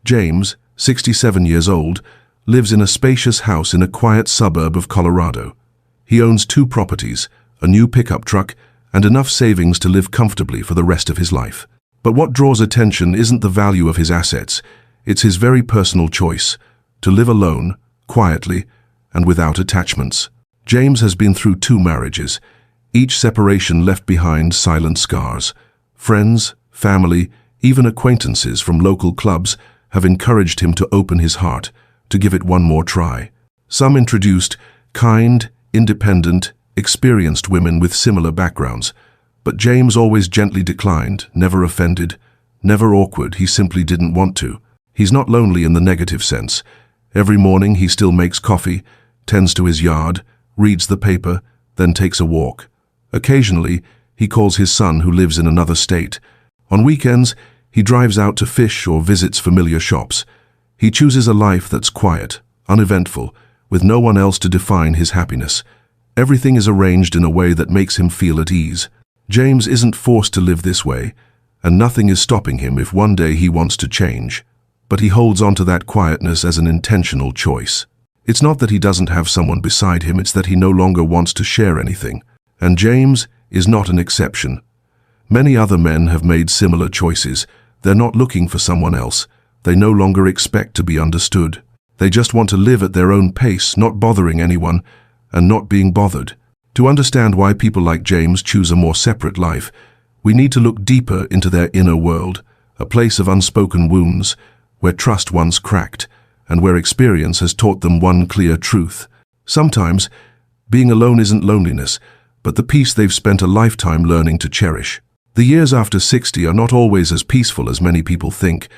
James, 67 years old, lives in a spacious house in a quiet suburb of Colorado. He owns 2 properties, a new pickup truck, and enough savings to live comfortably for the rest of his life. But what draws attention isn't the value of his assets, it's his very personal choice, to live alone, quietly, and without attachments. James has been through 2 marriages. Each separation left behind silent scars. Friends, family, even acquaintances from local clubs have encouraged him to open his heart, to give it one more try. Some introduced kind, independent, experienced women with similar backgrounds, but James always gently declined, never offended, never awkward. He simply didn't want to. He's not lonely in the negative sense. Every morning he still makes coffee, tends to his yard, reads the paper, then takes a walk. Occasionally, he calls his son who lives in another state. On weekends, he drives out to fish or visits familiar shops. He chooses a life that's quiet, uneventful, with no one else to define his happiness. Everything is arranged in a way that makes him feel at ease. James isn't forced to live this way, and nothing is stopping him if one day he wants to change. But he holds on to that quietness as an intentional choice. It's not that he doesn't have someone beside him, it's that he no longer wants to share anything. And James is not an exception. Many other men have made similar choices. They're not looking for someone else. They no longer expect to be understood. They just want to live at their own pace, not bothering anyone, and not being bothered. To understand why people like James choose a more separate life, we need to look deeper into their inner world, a place of unspoken wounds, where trust once cracked, and where experience has taught them one clear truth. Sometimes, being alone isn't loneliness, but the peace they've spent a lifetime learning to cherish. The years after 60 are not always as peaceful as many people think.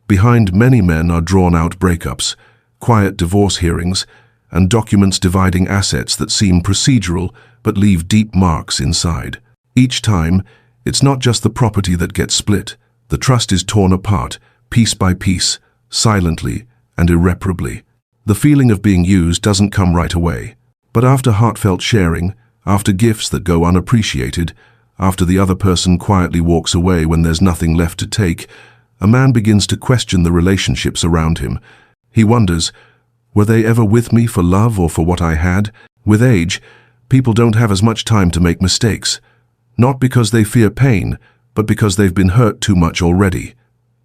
Behind many men are drawn-out breakups, quiet divorce hearings, and documents dividing assets that seem procedural but leave deep marks inside. Each time, it's not just the property that gets split. The trust is torn apart, piece by piece, silently and irreparably. The feeling of being used doesn't come right away. But after heartfelt sharing, after gifts that go unappreciated, after the other person quietly walks away when there's nothing left to take, a man begins to question the relationships around him. He wonders, were they ever with me for love or for what I had? With age, people don't have as much time to make mistakes. Not because they fear pain, but because they've been hurt too much already.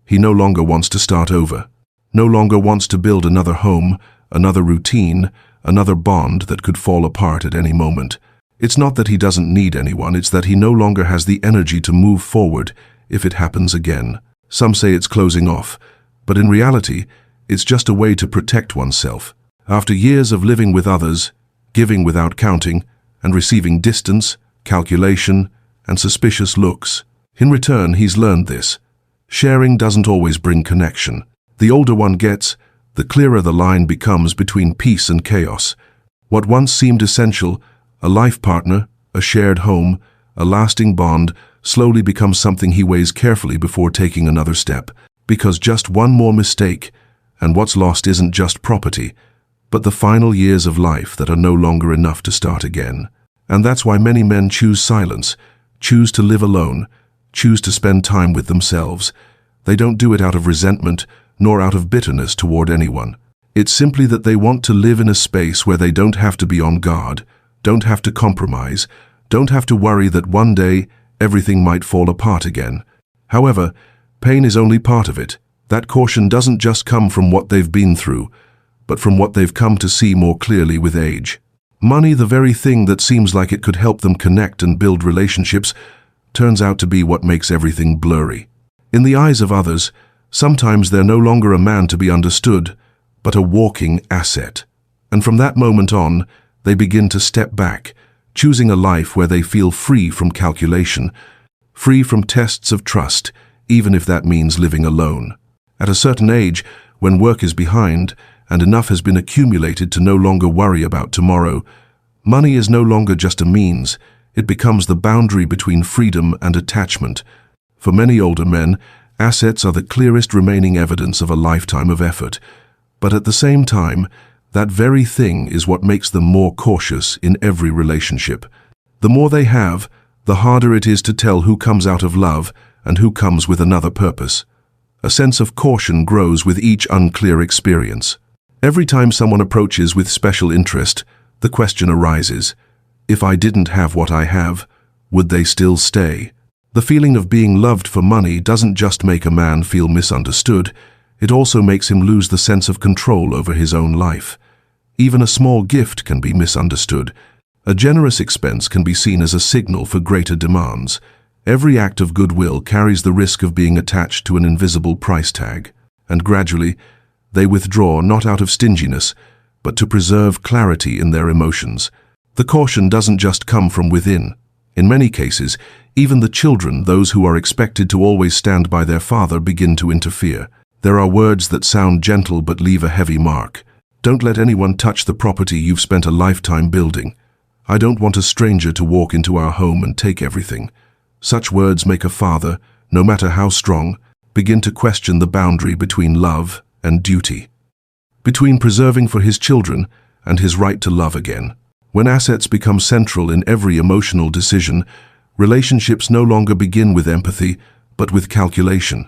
He no longer wants to start over. No longer wants to build another home, another routine, another bond that could fall apart at any moment. It's not that he doesn't need anyone, it's that he no longer has the energy to move forward if it happens again. Some say it's closing off, but in reality, it's just a way to protect oneself. After years of living with others, giving without counting, and receiving distance, calculation, and suspicious looks, in return he's learned this. Sharing doesn't always bring connection. The older one gets, the clearer the line becomes between peace and chaos. What once seemed essential, a life partner, a shared home, a lasting bond, slowly becomes something he weighs carefully before taking another step. Because just one more mistake, and what's lost isn't just property, but the final years of life that are no longer enough to start again. And that's why many men choose silence, choose to live alone, choose to spend time with themselves. They don't do it out of resentment, nor out of bitterness toward anyone. It's simply that they want to live in a space where they don't have to be on guard, don't have to compromise, don't have to worry that one day everything might fall apart again. However, pain is only part of it. That caution doesn't just come from what they've been through, but from what they've come to see more clearly with age. Money, the very thing that seems like it could help them connect and build relationships, turns out to be what makes everything blurry. In the eyes of others, sometimes they're no longer a man to be understood, but a walking asset. And from that moment on, they begin to step back, choosing a life where they feel free from calculation, free from tests of trust, even if that means living alone. At a certain age, when work is behind and enough has been accumulated to no longer worry about tomorrow, money is no longer just a means, it becomes the boundary between freedom and attachment. For many older men, assets are the clearest remaining evidence of a lifetime of effort. But at the same time, that very thing is what makes them more cautious in every relationship. The more they have, the harder it is to tell who comes out of love and who comes with another purpose. A sense of caution grows with each unclear experience. Every time someone approaches with special interest, the question arises, if I didn't have what I have, would they still stay? The feeling of being loved for money doesn't just make a man feel misunderstood, it also makes him lose the sense of control over his own life. Even a small gift can be misunderstood. A generous expense can be seen as a signal for greater demands. Every act of goodwill carries the risk of being attached to an invisible price tag, and gradually, they withdraw not out of stinginess, but to preserve clarity in their emotions. The caution doesn't just come from within. In many cases, even the children, those who are expected to always stand by their father, begin to interfere. There are words that sound gentle but leave a heavy mark. Don't let anyone touch the property you've spent a lifetime building. I don't want a stranger to walk into our home and take everything. Such words make a father, no matter how strong, begin to question the boundary between love and duty, between preserving for his children and his right to love again. When assets become central in every emotional decision, relationships no longer begin with empathy, but with calculation.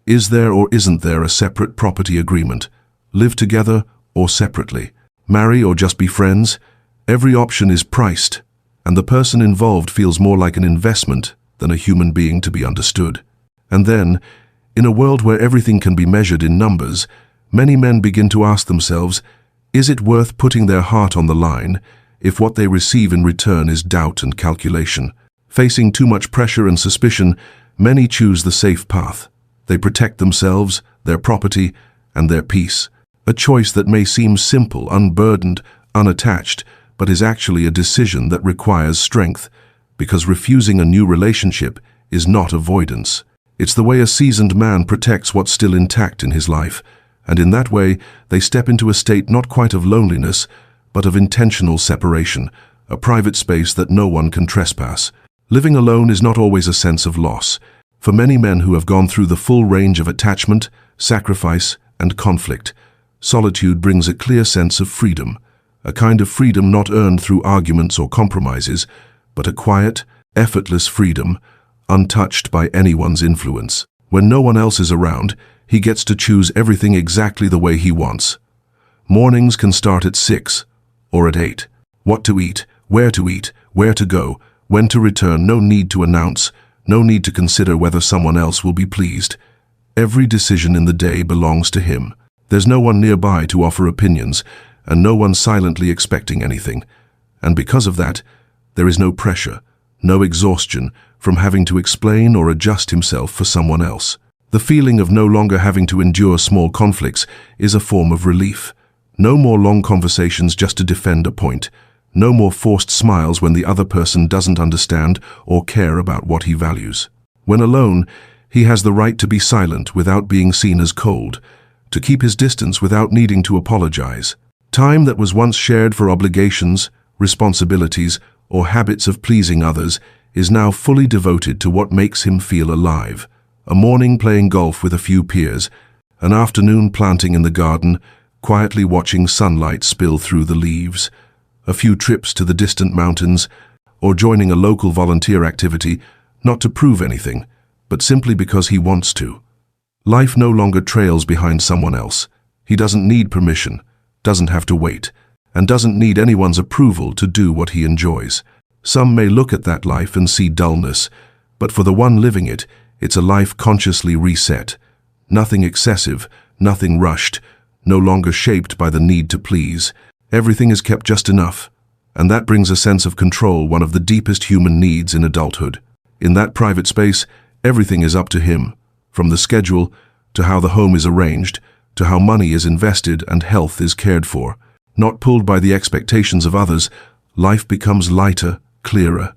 Is there or isn't there a separate property agreement? Live together or separately? Marry or just be friends? Every option is priced, and the person involved feels more like an investment than a human being to be understood. And then, in a world where everything can be measured in numbers, many men begin to ask themselves, is it worth putting their heart on the line if what they receive in return is doubt and calculation? Facing too much pressure and suspicion, many choose the safe path. They protect themselves, their property, and their peace. A choice that may seem simple, unburdened, unattached, but is actually a decision that requires strength, because refusing a new relationship is not avoidance. It's the way a seasoned man protects what's still intact in his life, and in that way they step into a state not quite of loneliness, but of intentional separation, a private space that no one can trespass. Living alone is not always a sense of loss. For many men who have gone through the full range of attachment, sacrifice, and conflict, solitude brings a clear sense of freedom, a kind of freedom not earned through arguments or compromises, but a quiet, effortless freedom, untouched by anyone's influence. When no one else is around, he gets to choose everything exactly the way he wants. Mornings can start at 6 or at 8. What to eat, where to go, when to return, no need to announce, no need to consider whether someone else will be pleased. Every decision in the day belongs to him. There's no one nearby to offer opinions, and no one silently expecting anything. And because of that, there is no pressure, no exhaustion from having to explain or adjust himself for someone else. The feeling of no longer having to endure small conflicts is a form of relief. No more long conversations just to defend a point. No more forced smiles when the other person doesn't understand or care about what he values. When alone, he has the right to be silent without being seen as cold, to keep his distance without needing to apologize. Time that was once shared for obligations, responsibilities, or habits of pleasing others is now fully devoted to what makes him feel alive. A morning playing golf with a few peers, an afternoon planting in the garden, quietly watching sunlight spill through the leaves, a few trips to the distant mountains, or joining a local volunteer activity, not to prove anything, but simply because he wants to. Life no longer trails behind someone else. He doesn't need permission, doesn't have to wait, and doesn't need anyone's approval to do what he enjoys. Some may look at that life and see dullness, but for the one living it, it's a life consciously reset. Nothing excessive, nothing rushed, no longer shaped by the need to please. Everything is kept just enough, and that brings a sense of control, one of the deepest human needs in adulthood. In that private space, everything is up to him, from the schedule, to how the home is arranged, to how money is invested and health is cared for. Not pulled by the expectations of others, life becomes lighter, clearer.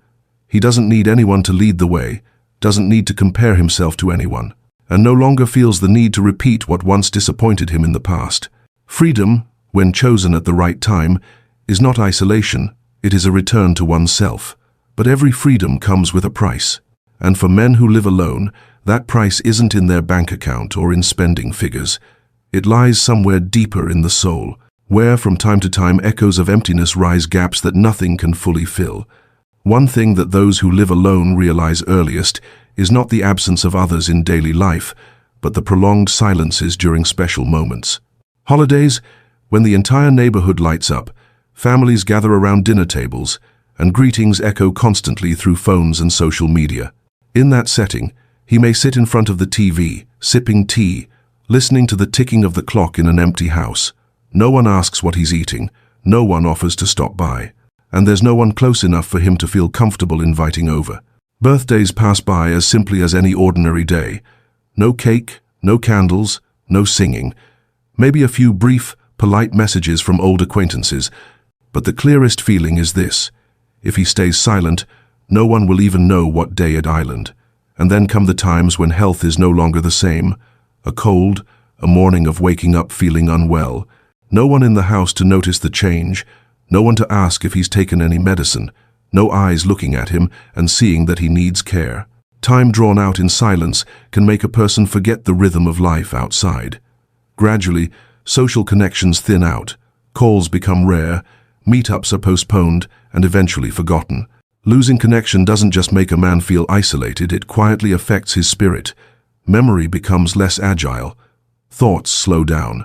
He doesn't need anyone to lead the way, doesn't need to compare himself to anyone, and no longer feels the need to repeat what once disappointed him in the past. Freedom, when chosen at the right time, is not isolation, it is a return to oneself. But every freedom comes with a price. And for men who live alone, that price isn't in their bank account or in spending figures. It lies somewhere deeper in the soul, where from time to time echoes of emptiness rise, gaps that nothing can fully fill. One thing that those who live alone realize earliest is not the absence of others in daily life, but the prolonged silences during special moments. Holidays, when the entire neighborhood lights up, families gather around dinner tables, and greetings echo constantly through phones and social media. In that setting, he may sit in front of the TV, sipping tea, listening to the ticking of the clock in an empty house. No one asks what he's eating, no one offers to stop by, and there's no one close enough for him to feel comfortable inviting over. Birthdays pass by as simply as any ordinary day. No cake, no candles, no singing. Maybe a few brief, polite messages from old acquaintances, but the clearest feeling is this: if he stays silent, no one will even know what day at Island. And then come the times when health is no longer the same. A cold, a morning of waking up feeling unwell. No one in the house to notice the change, no one to ask if he's taken any medicine, no eyes looking at him and seeing that he needs care. Time drawn out in silence can make a person forget the rhythm of life outside. Gradually, social connections thin out, calls become rare, meetups are postponed and eventually forgotten. Losing connection doesn't just make a man feel isolated, it quietly affects his spirit. Memory becomes less agile. Thoughts slow down.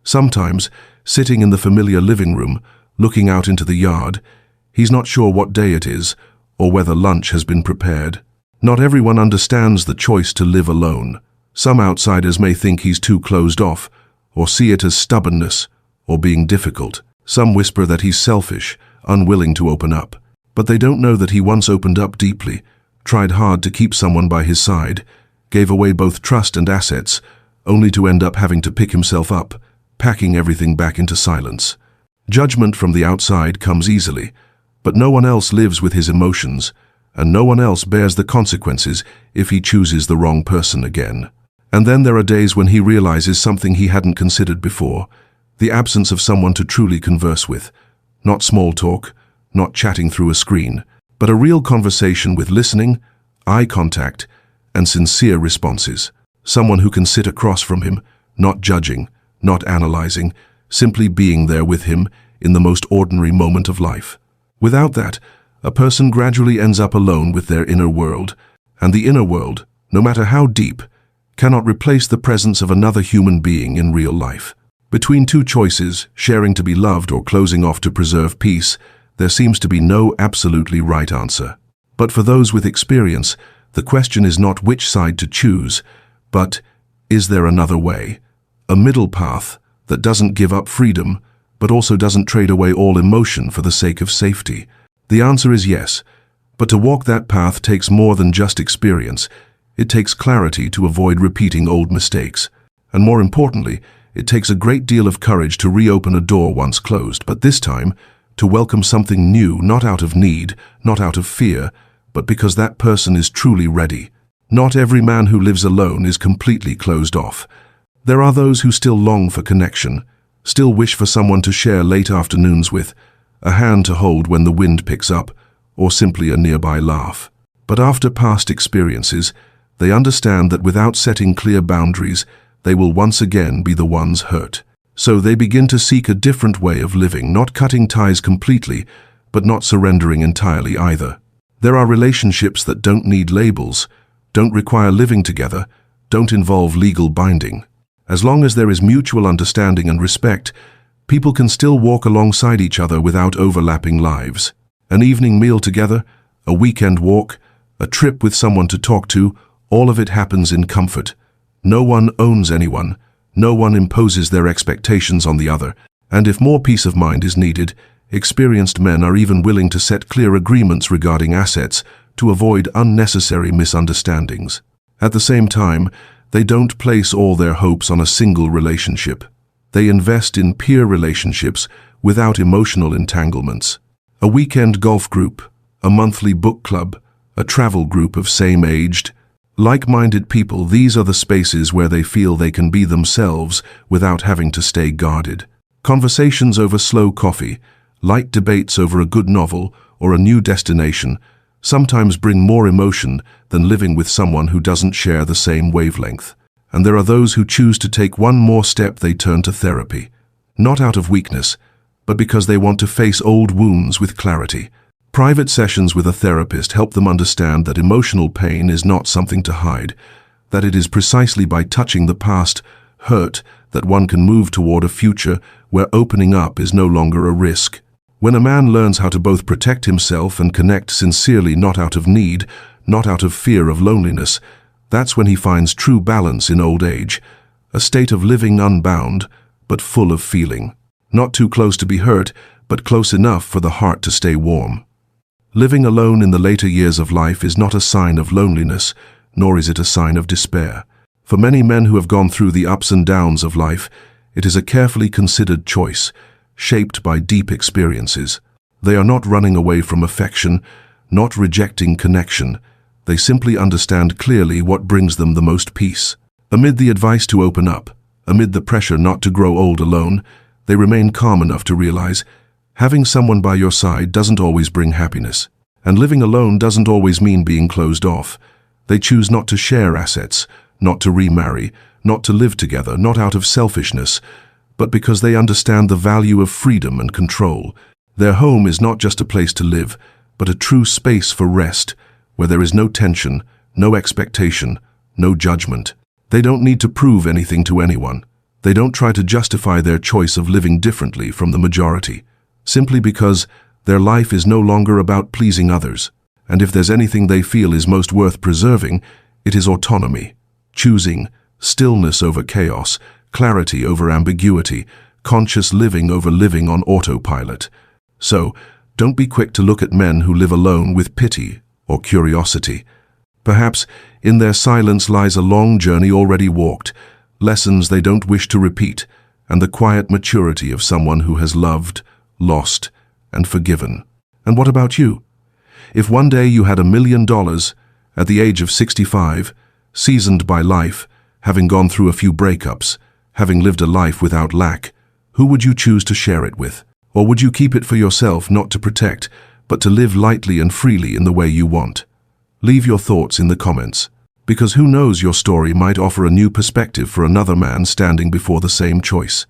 Sometimes, sitting in the familiar living room, looking out into the yard, he's not sure what day it is or whether lunch has been prepared. Not everyone understands the choice to live alone. Some outsiders may think he's too closed off, or see it as stubbornness or being difficult. Some whisper that he's selfish, unwilling to open up. But they don't know that he once opened up deeply, tried hard to keep someone by his side, gave away both trust and assets, only to end up having to pick himself up, packing everything back into silence. Judgment from the outside comes easily, but no one else lives with his emotions, and no one else bears the consequences if he chooses the wrong person again. And then there are days when he realizes something he hadn't considered before: the absence of someone to truly converse with. Not small talk, not chatting through a screen, but a real conversation with listening, eye contact, and sincere responses. Someone who can sit across from him, not judging, not analyzing, simply being there with him in the most ordinary moment of life. Without that, a person gradually ends up alone with their inner world, and the inner world, no matter how deep, cannot replace the presence of another human being in real life. Between two choices, sharing to be loved or closing off to preserve peace, there seems to be no absolutely right answer. But for those with experience, the question is not which side to choose, but is there another way? A middle path that doesn't give up freedom, but also doesn't trade away all emotion for the sake of safety. The answer is yes, but to walk that path takes more than just experience. It takes clarity to avoid repeating old mistakes. And more importantly, it takes a great deal of courage to reopen a door once closed, but this time, to welcome something new, not out of need, not out of fear, but because that person is truly ready. Not every man who lives alone is completely closed off. There are those who still long for connection, still wish for someone to share late afternoons with, a hand to hold when the wind picks up, or simply a nearby laugh. But after past experiences, they understand that without setting clear boundaries, they will once again be the ones hurt. So they begin to seek a different way of living, not cutting ties completely, but not surrendering entirely either. There are relationships that don't need labels, don't require living together, don't involve legal binding. As long as there is mutual understanding and respect, people can still walk alongside each other without overlapping lives. An evening meal together, a weekend walk, a trip with someone to talk to, all of it happens in comfort. No one owns anyone. No one imposes their expectations on the other, and if more peace of mind is needed, experienced men are even willing to set clear agreements regarding assets to avoid unnecessary misunderstandings. At the same time, they don't place all their hopes on a single relationship. They invest in peer relationships without emotional entanglements. A weekend golf group, a monthly book club, a travel group of same-aged, like-minded people, these are the spaces where they feel they can be themselves without having to stay guarded. Conversations over slow coffee, light debates over a good novel or a new destination sometimes bring more emotion than living with someone who doesn't share the same wavelength. And there are those who choose to take one more step. They turn to therapy, not out of weakness, but because they want to face old wounds with clarity. Private sessions with a therapist help them understand that emotional pain is not something to hide, that it is precisely by touching the past hurt that one can move toward a future where opening up is no longer a risk. When a man learns how to both protect himself and connect sincerely, not out of need, not out of fear of loneliness, that's when he finds true balance in old age, a state of living unbound, but full of feeling. Not too close to be hurt, but close enough for the heart to stay warm. Living alone in the later years of life is not a sign of loneliness, nor is it a sign of despair. For many men who have gone through the ups and downs of life, it is a carefully considered choice, shaped by deep experiences. They are not running away from affection, not rejecting connection. They simply understand clearly what brings them the most peace. Amid the advice to open up, amid the pressure not to grow old alone, they remain calm enough to realize having someone by your side doesn't always bring happiness. And living alone doesn't always mean being closed off. They choose not to share assets, not to remarry, not to live together, not out of selfishness, but because they understand the value of freedom and control. Their home is not just a place to live, but a true space for rest, where there is no tension, no expectation, no judgment. They don't need to prove anything to anyone. They don't try to justify their choice of living differently from the majority, simply because their life is no longer about pleasing others. And if there's anything they feel is most worth preserving, it is autonomy, choosing stillness over chaos, clarity over ambiguity, conscious living over living on autopilot. So, don't be quick to look at men who live alone with pity or curiosity. Perhaps in their silence lies a long journey already walked, lessons they don't wish to repeat, and the quiet maturity of someone who has loved, lost, and forgiven. And what about you? If one day you had $1 million, at the age of 65, seasoned by life, having gone through a few breakups, having lived a life without lack, who would you choose to share it with? Or would you keep it for yourself, not to protect, but to live lightly and freely in the way you want? Leave your thoughts in the comments, because who knows, your story might offer a new perspective for another man standing before the same choice.